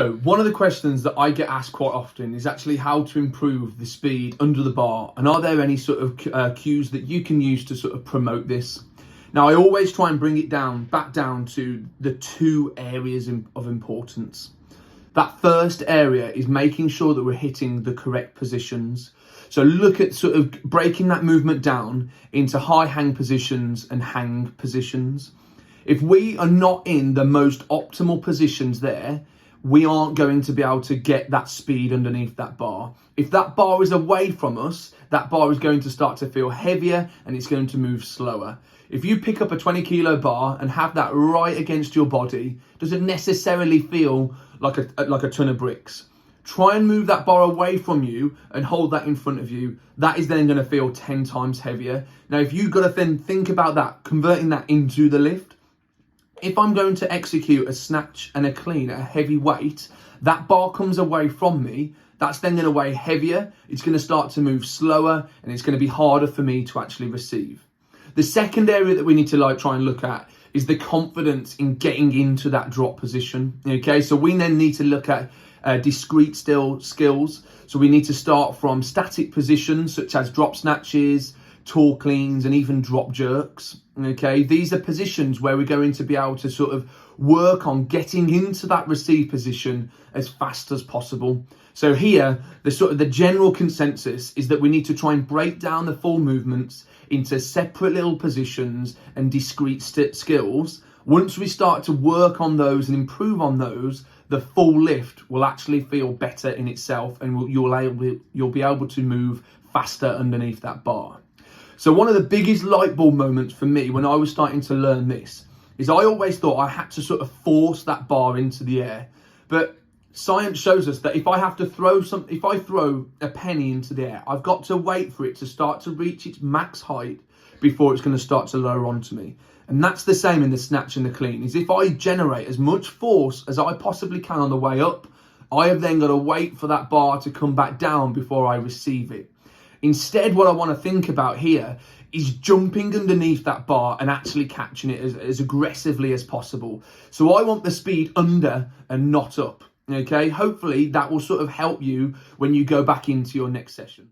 So one of the questions that I get asked quite often is actually how to improve the speed under the bar, and are there any sort of cues that you can use to sort of promote this? Now, I always try and bring it back down to the two areas of importance. That first area is making sure that we're hitting the correct positions. So look at sort of breaking that movement down into high hang positions and hang positions. If we are not in the most optimal positions there, we aren't going to be able to get that speed underneath that bar. If that bar is away from us, that bar is going to start to feel heavier and it's going to move slower. If you pick up a 20 kilo bar and have that right against your body, doesn't necessarily feel like a ton of bricks. Try and move that bar away from you and hold that in front of you. That is then going to feel 10 times heavier. Now, if you've got to then think about that, converting that into the lift, if I'm going to execute a snatch and a clean at a heavy weight, that bar comes away from me, that's then going to weigh heavier, it's going to start to move slower, and it's going to be harder for me to actually receive. The second area that we need to try and look at is the confidence in getting into that drop position. Okay, so we then need to look at discrete skills. So we need to start from static positions such as drop snatches, tall cleans, and even drop jerks. Okay, these are positions where we're going to be able to sort of work on getting into that receive position as fast as possible. So here, the general consensus is that we need to try and break down the full movements into separate little positions and discrete skills. Once we start to work on those and improve on those, the full lift will actually feel better in itself, and you'll be able to move faster underneath that bar. So one of the biggest light bulb moments for me when I was starting to learn this is I always thought I had to sort of force that bar into the air. But science shows us that if I throw a penny into the air, I've got to wait for it to start to reach its max height before it's going to start to lower onto me. And that's the same in the snatch and the clean, is if I generate as much force as I possibly can on the way up, I have then got to wait for that bar to come back down before I receive it. Instead, what I want to think about here is jumping underneath that bar and actually catching it as aggressively as possible. So I want the speed under and not up. Okay, hopefully that will sort of help you when you go back into your next session.